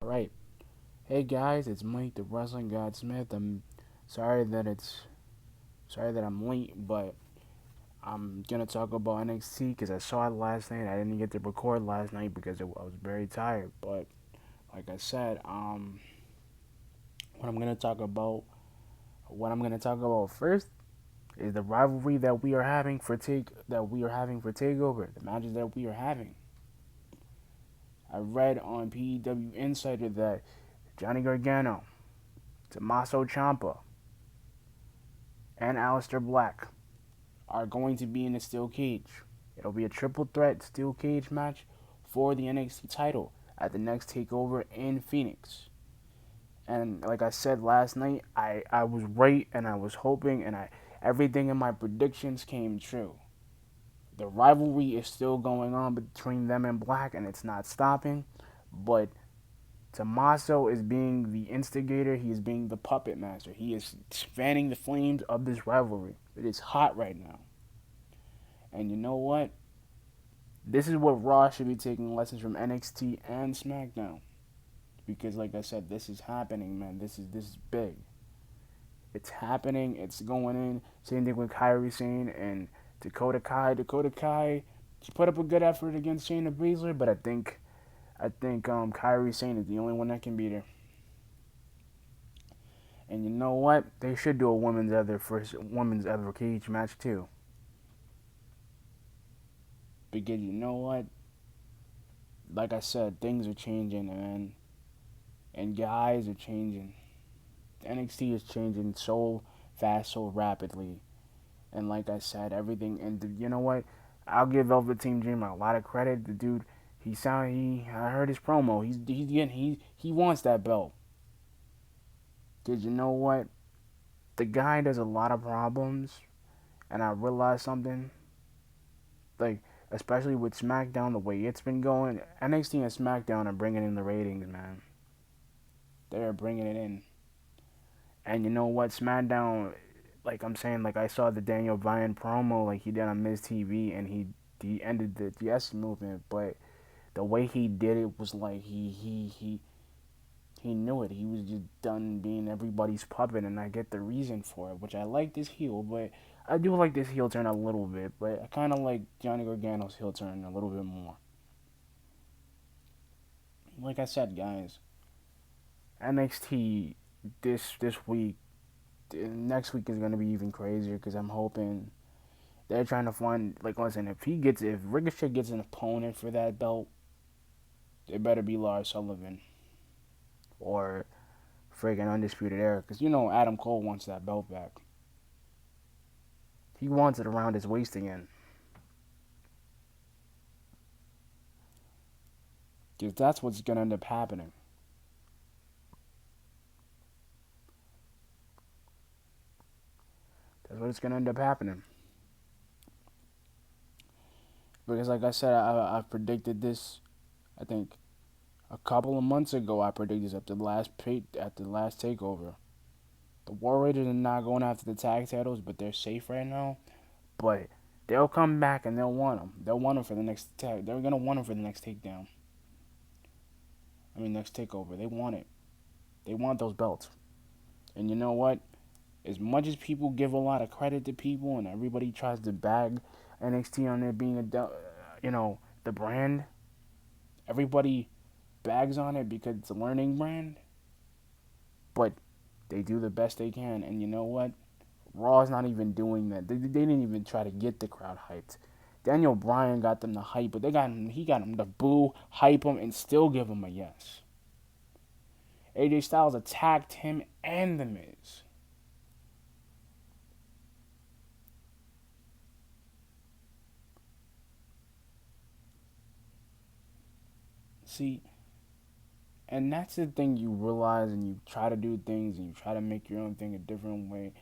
All right. Hey guys, it's Mike the Wrestling God Smith. Sorry that it's sorry that I'm late, but I'm gonna talk about NXT because I saw it last night. I didn't get to record last night because I was very tired. But like I said, what I'm gonna talk about, what I'm gonna talk about first is the rivalry that we are having for Takeover. The matches that we are having. I read on PEW Insider that Johnny Gargano, Tommaso Ciampa, and Aleister Black are going to be in a steel cage. It'll be a triple threat steel cage match for the NXT title at the next takeover in Phoenix. And like I said last night, I was right and I was hoping and I everything in my predictions came true. The rivalry is still going on between them and Black and it's not stopping, but Tommaso is being the instigator, he is being the puppet master. He is fanning the flames of this rivalry. It is hot right now. And you know what? This is what Raw should be taking lessons from NXT and SmackDown. Because like I said, this is happening, man. This is big. It's happening. It's going in. Same thing with Kairi Sane and Dakota Kai. Dakota Kai, she put up a good effort against Shayna Baszler, but I think Kairi Sane is the only one that can beat her. And you know what? They should do a women's ever cage match too. Because you know what? Like I said, things are changing, man. And guys are changing. NXT is changing so fast, so rapidly. And like I said, everything. And you know what? I'll give Velveteen Dream a lot of credit. The dude, I heard his promo. He wants that belt. Cause you know what? The guy does a lot of problems, and I realized something. Like especially with SmackDown, the way it's been going, NXT and SmackDown are bringing in the ratings, man. They are bringing it in. And you know what? SmackDown, like I'm saying, like I saw the Daniel Bryan promo like he did on Miz TV, and he ended the yes movement, but the way he did it was like he knew it. He was just done being everybody's puppet, and I get the reason for it, which I like this heel, but I do like this heel turn a little bit, but I kind of like Johnny Gargano's heel turn a little bit more. Like I said, guys, NXT this week, next week is gonna be even crazier because I'm hoping they're trying to find, like, listen, if Ricochet gets an opponent for that belt, it better be Lars Sullivan or friggin' Undisputed Era, because you know Adam Cole wants that belt back. He wants it around his waist again, because that's what's gonna end up happening. That's what's gonna end up happening. Because, like I said, I predicted this. I think a couple of months ago, I predicted this at the last takeover. The War Raiders are not going after the tag titles, but they're safe right now. But they'll come back and they'll want them. They'll want them for the next tag. They're gonna want them for the next takedown. I mean, next takeover. They want it. They want those belts. And you know what? As much as people give a lot of credit to people and everybody tries to bag NXT on it being the brand, everybody bags on it because it's a learning brand. But they do the best they can. And you know what? Raw's not even doing that. They didn't even try to get the crowd hyped. Daniel Bryan got them to hype, but he got them to boo, hype him, and still give him a yes. AJ Styles attacked him and The Miz. See, and that's the thing you realize, and you try to do things, and you try to make your own thing a different way.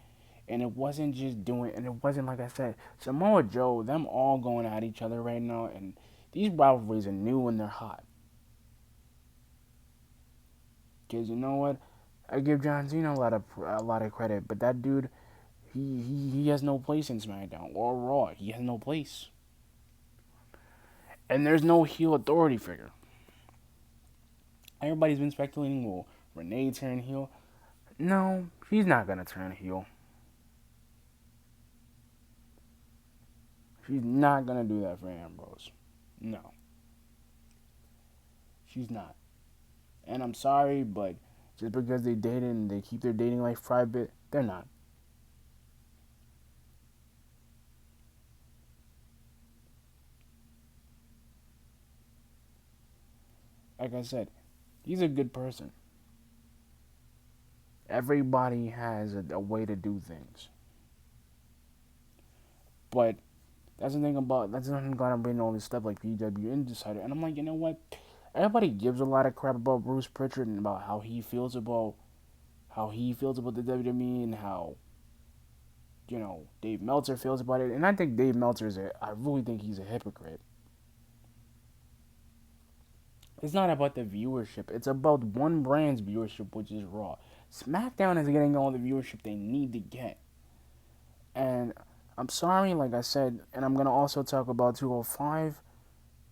And it wasn't just doing, and it wasn't like I said, Samoa Joe, them all going at each other right now, and these rivalries are new and they're hot. Cause you know what, I give John Cena a lot of credit, but that dude, he has no place in SmackDown or Raw. He has no place, and there's no heel authority figure. Everybody's been speculating, will Renee turn heel? No, she's not gonna turn heel. She's not gonna do that for Ambrose. No, she's not. And I'm sorry, but just because they dated and they keep their dating life private, they're not. Like I said, he's a good person. Everybody has a way to do things. But that's the thing about I'm bringing all this stuff like PW Insider. And I'm like, you know what? Everybody gives a lot of crap about Bruce Pritchard and about how he feels about the WWE and how, Dave Meltzer feels about it. And I think Dave Meltzer I really think he's a hypocrite. It's not about the viewership. It's about one brand's viewership, which is Raw. SmackDown is getting all the viewership they need to get. And I'm sorry, like I said, and I'm going to also talk about 205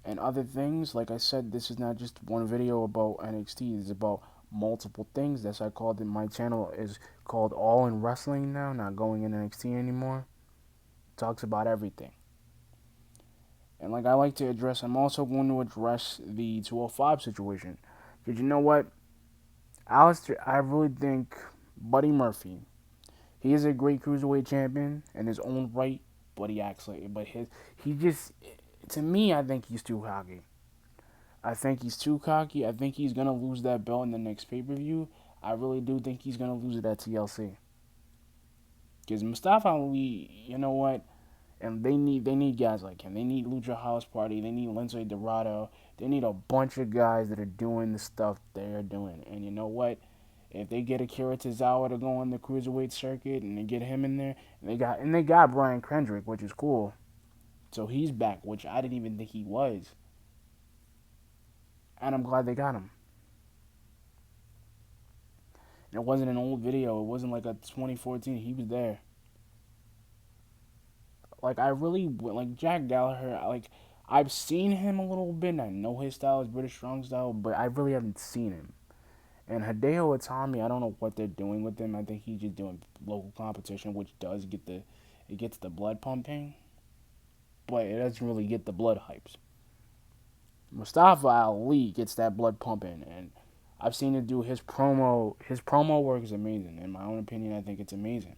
and other things. Like I said, this is not just one video about NXT. It's about multiple things. That's why I called it. My channel is called All in Wrestling now, not Going in NXT anymore. It talks about everything. And like I like to address, I'm also going to address the 205 situation. Because you know what? Alistair, I really think Buddy Murphy, he is a great cruiserweight champion in his own right, but he just, to me, I think he's too cocky. I think he's too cocky. I think he's gonna lose that belt in the next pay per view. I really do think he's gonna lose it at TLC. Because Mustafa Ali, you know what? And they need guys like him. They need Lucha House Party. They need Lince Dorado. They need a bunch of guys that are doing the stuff they're doing. And you know what? If they get Akira Tozawa to go on the cruiserweight circuit and they get him in there, and they got Brian Kendrick, which is cool. So he's back, which I didn't even think he was. And I'm glad they got him. And it wasn't an old video. It wasn't like a 2014. He was there. Like I really like Jack Gallagher. I've seen him a little bit. And I know his style is British strong style, but I really haven't seen him. And Hideo Itami, I don't know what they're doing with him. I think he's just doing local competition, which does it gets the blood pumping, but it doesn't really get the blood hypes. Mustafa Ali gets that blood pumping, and I've seen him do his promo. His promo work is amazing. In my own opinion, I think it's amazing.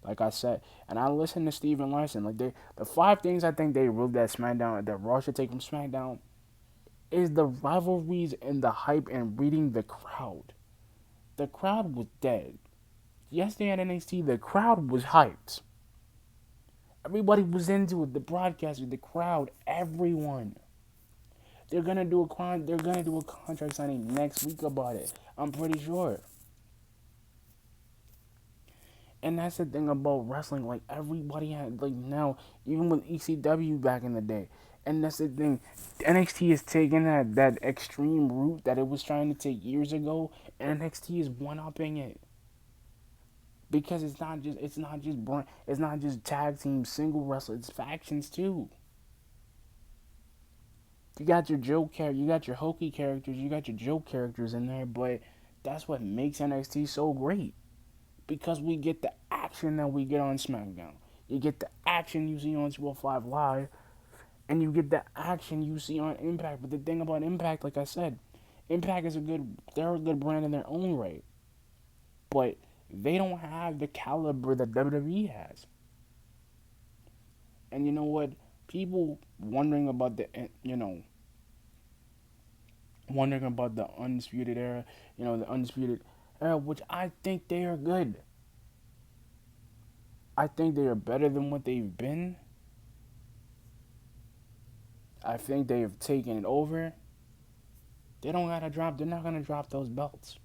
Like I said, and I listen to Steven Larson. The five things I think they ruled that SmackDown, that Raw should take from SmackDown, is the rivalries and the hype and reading the crowd. The crowd was dead. Yesterday at NXT, the crowd was hyped. Everybody was into it. The broadcasters, the crowd, everyone. They're gonna do a contract signing next week about it. I'm pretty sure. And that's the thing about wrestling. Like everybody had like now, even with ECW back in the day. And that's the thing. NXT is taking that extreme route that it was trying to take years ago, and NXT is one upping it. Because it's not just tag team single wrestlers, it's factions too. You got your you got your hokey characters, you got your joke characters in there, but that's what makes NXT so great. Because we get the action that we get on SmackDown. You get the action you see on 205 Live, and you get the action you see on Impact. But the thing about Impact, like I said, Impact is they're a good brand in their own right. But they don't have the caliber that WWE has. And you know what? People wondering about the Undisputed Era, the Undisputed Era, which I think they are good. I think they are better than what they've been. I think they have taken it over. They're not gonna drop those belts.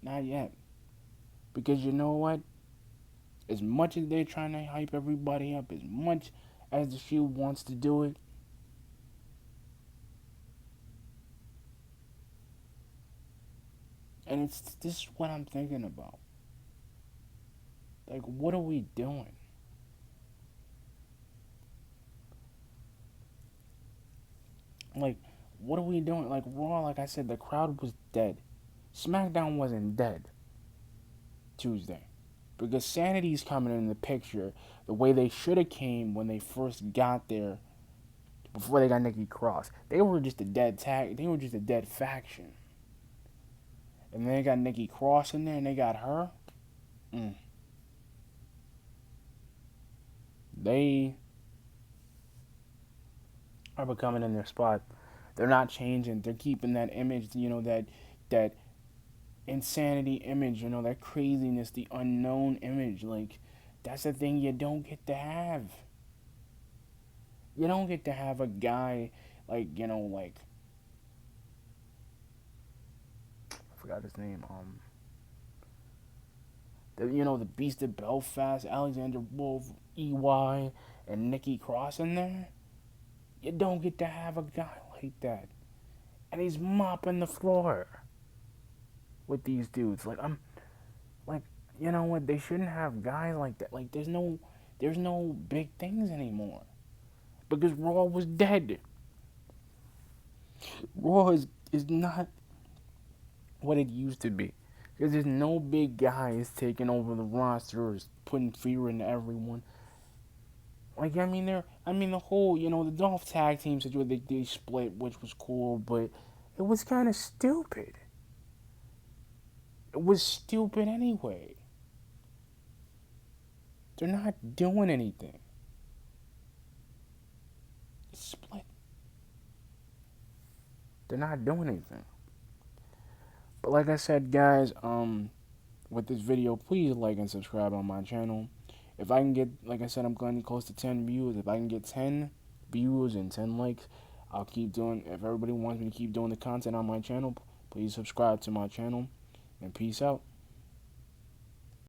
Not yet. Because you know what? As much as they're trying to hype everybody up, as much as the Shield wants to do it, and this is what I'm thinking about. Like, what are we doing? Like, what are we doing? Like Raw, like I said, the crowd was dead. SmackDown wasn't dead Tuesday. Because Sanity's coming in the picture the way they should have came when they first got there before they got Nikki Cross. They were just a dead tag. They were just a dead faction. And then they got Nikki Cross in there, and they got her. Mm. They are becoming in their spot. They're not changing. They're keeping that image. That insanity image. That craziness, the unknown image. Like that's the thing you don't get to have. You don't get to have a guy like I forgot his name. The Beast of Belfast, Alexander Wolf, EY, and Nikki Cross in there. You don't get to have a guy like that, and he's mopping the floor with these dudes. Like I'm like, you know what? They shouldn't have guys like that. Like there's no big things anymore because Raw was dead. Raw is not what it used to be. Because there's no big guys taking over the roster or putting fear into everyone. Like the whole the Dolph tag team situation they split, which was cool, but it was kind of stupid. It was stupid anyway. They're not doing anything. It's split. They're not doing anything. But like I said, guys, with this video, please like and subscribe on my channel. If I can get, like I said, I'm going close to 10 views. If I can get 10 views and 10 likes, I'll keep doing. If everybody wants me to keep doing the content on my channel, please subscribe to my channel. And peace out.